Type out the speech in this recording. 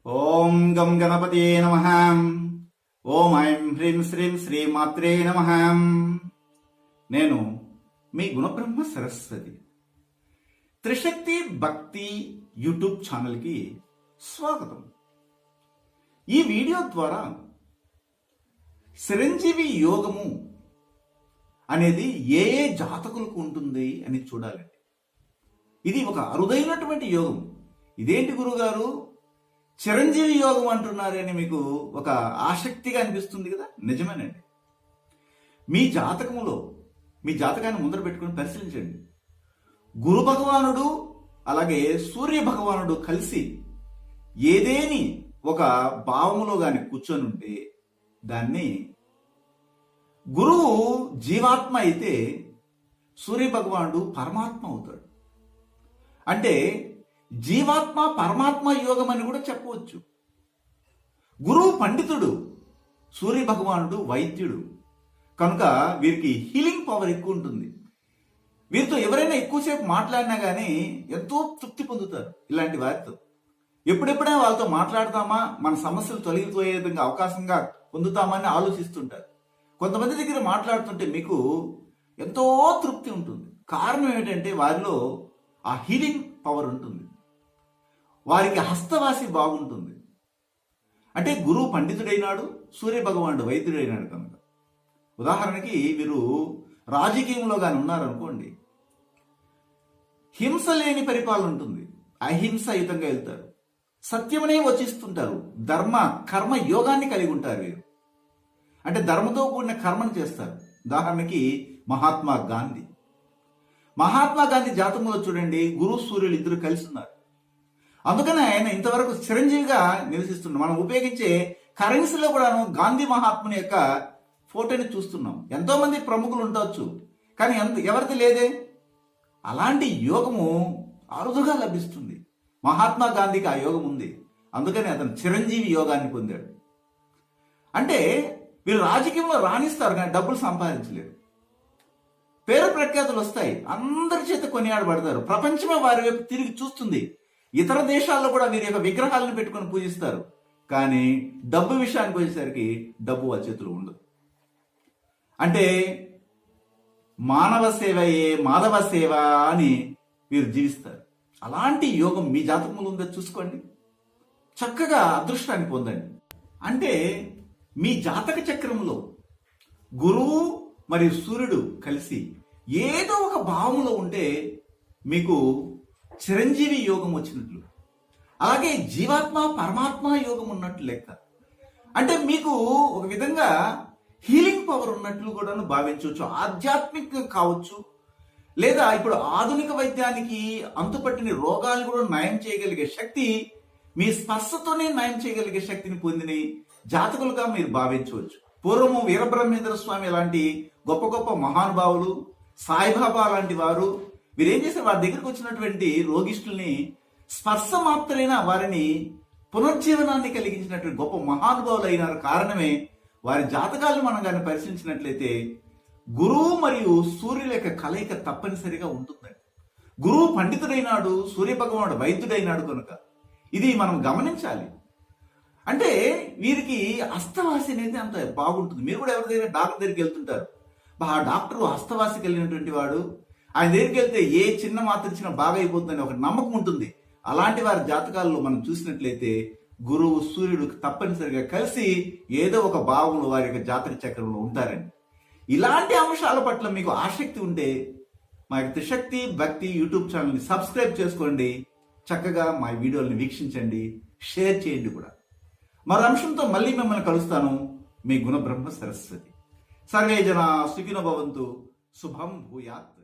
ఓం గం గణపతే నమః. ఓం ఐం హ్రీం శ్రీం శ్రీమాత్రే నమః. నేను మీ గుణబ్రహ్మ సరస్వతి. త్రిశక్తి భక్తి యూట్యూబ్ ఛానల్కి స్వాగతం. ఈ వీడియో ద్వారా చిరంజీవి యోగము అనేది ఏ ఏ జాతకులకు ఉంటుంది అని చూడాలండి. ఇది ఒక అరుదైనటువంటి యోగం. ఇదేంటి గురుగారు చిరంజీవి యోగం అంటున్నారని మీకు ఒక ఆసక్తిగా అనిపిస్తుంది కదా. నిజమేనండి. మీ జాతకములో మీ జాతకాన్ని ముందర పెట్టుకుని పరిశీలించండి. గురు భగవానుడు అలాగే సూర్య భగవానుడు కలిసి ఏదేని ఒక భావములో గాని కూర్చొని ఉంటే దాన్ని గురువు జీవాత్మ అయితే సూర్య భగవానుడు పరమాత్మ అవుతాడు. అంటే జీవాత్మ పరమాత్మ యోగం అని కూడా చెప్పవచ్చు. గురువు పండితుడు, సూర్య భగవానుడు వైద్యుడు కనుక వీరికి హీలింగ్ పవర్ ఎక్కువ ఉంటుంది. వీరితో ఎవరైనా ఎక్కువసేపు మాట్లాడినా కానీ ఎంతో తృప్తి పొందుతారు. ఇలాంటి వారితో ఎప్పుడెప్పుడైనా వాళ్ళతో మాట్లాడతామా, మన సమస్యలు తొలగిపోయే విధంగా అవకాశంగా పొందుతామని ఆలోచిస్తుంటారు. కొంతమంది దగ్గర మాట్లాడుతుంటే మీకు ఎంతో తృప్తి ఉంటుంది. కారణం ఏమిటంటే వారిలో ఆ హీలింగ్ పవర్ ఉంటుంది. వారికి హస్తవాసి బాగుంటుంది. అంటే గురువు పండితుడైనాడు, సూర్య భగవానుడు వైద్యుడైనాడు కనుక. ఉదాహరణకి వీరు రాజకీయంలో కానీ ఉన్నారనుకోండి, హింస లేని పరిపాలన ఉంటుంది. అహింసాయుతంగా వెళ్తారు. సత్యమనే వచిస్తుంటారు. ధర్మ కర్మ యోగాన్ని కలిగి ఉంటారు వీరు. అంటే ధర్మతో కూడిన కర్మను చేస్తారు. ఉదాహరణకి మహాత్మా గాంధీ. మహాత్మా గాంధీ జాతకంలో చూడండి, గురు సూర్యులు ఇద్దరు కలిసి ఉన్నారు. అందుకనే ఆయన ఇంతవరకు చిరంజీవిగా నివసిస్తున్నాం. మనం ఉపయోగించే కరెన్సీలో కూడాను గాంధీ మహాత్ముని యొక్క ఫోటోని చూస్తున్నాం. ఎంతో మంది ప్రముఖులు ఉండవచ్చు, కానీ ఎవరిది లేదే. అలాంటి యోగము అరుదుగా లభిస్తుంది. మహాత్మా గాంధీకి ఆ యోగం ఉంది. అందుకని అతను చిరంజీవి యోగాన్ని పొందాడు. అంటే వీళ్ళు రాజకీయంలో రాణిస్తారు కానీ డబ్బులు సంపాదించలేరు. పేరు ప్రఖ్యాతులు వస్తాయి, అందరి చేత కొనియాడబడతారు. ప్రపంచమే వారి వైపు తిరిగి చూస్తుంది. ఇతర దేశాల్లో కూడా వీరి యొక్క విగ్రహాలను పెట్టుకొని పూజిస్తారు. కానీ డబ్బు విషయానికి వచ్చేసరికి డబ్బు వాళ్ళ చేతులు ఉండదు. అంటే మానవ సేవయే మాధవ సేవ అని వీరు జీవిస్తారు. అలాంటి యోగం మీ జాతకంలో ఉందో చూసుకోండి. చక్కగా అదృష్టాన్ని పొందండి. అంటే మీ జాతక చక్రంలో గురువు మరియు సూర్యుడు కలిసి ఏదో ఒక భావములో ఉంటే మీకు చిరంజీవి యోగం వచ్చినట్లు, అలాగే జీవాత్మ పరమాత్మ యోగం ఉన్నట్లు లెక్క. అంటే మీకు ఒక విధంగా హీలింగ్ పవర్ ఉన్నట్లు కూడా భావించవచ్చు. ఆధ్యాత్మిక కావచ్చు, లేదా ఇప్పుడు ఆధునిక వైద్యానికి అంతుపట్టిన రోగాలు కూడా నయం చేయగలిగే శక్తి, మీ స్పర్శతోనే నయం చేయగలిగే శక్తిని పొందిన జాతకులుగా మీరు భావించవచ్చు. పూర్వము వీరబ్రహ్మేంద్ర స్వామి లాంటి గొప్ప గొప్ప మహానుభావులు, సాయిబాబా లాంటి వారు వీరేం చేశారు, వారి దగ్గరికి వచ్చినటువంటి రోగిష్టుల్ని స్పర్శ మాత్రమైనా వారిని పునర్జీవనాన్ని కలిగించినటువంటి గొప్ప మహానుభావులు అయినారు. కారణమే వారి జాతకాలను మనం కానీ పరిశీలించినట్లయితే గురువు మరియు సూర్యుల యొక్క కలయిక తప్పనిసరిగా ఉంటుందండి. గురువు పండితుడైనాడు, సూర్య భగవానుడు వైద్యుడైనాడు కనుక ఇది మనం గమనించాలి. అంటే వీరికి హస్తవాసి అనేది అంత బాగుంటుంది. మీరు కూడా ఎవరి దగ్గర డాక్టర్ దగ్గరికి వెళ్తుంటారు, ఆ డాక్టర్ హస్తవాసి కలిగినటువంటి వాడు, ఆయన దగ్గరికి వెళ్తే ఏ చిన్న మాత్ర ఇచ్చినా బాగా అయిపోతుందని ఒక నమ్మకం ఉంటుంది. అలాంటి వారి జాతకాల్లో మనం చూసినట్లయితే గురువు సూర్యుడు తప్పనిసరిగా కలిసి ఏదో ఒక భావంలో వారి యొక్క జాతక చక్రంలో ఉంటారండి. ఇలాంటి అంశాల పట్ల మీకు ఆసక్తి ఉంటే మా యొక్క త్రిశక్తి భక్తి యూట్యూబ్ ఛానల్ని సబ్స్క్రైబ్ చేసుకోండి. చక్కగా మా వీడియోల్ని వీక్షించండి, షేర్ చేయండి కూడా. మరో అంశంతో మళ్ళీ మిమ్మల్ని కలుస్తాను. మీ గుణబ్రహ్మ సరస్వతి. సర్వే జన సుఖినో భవంతు. శుభం భూయాత్.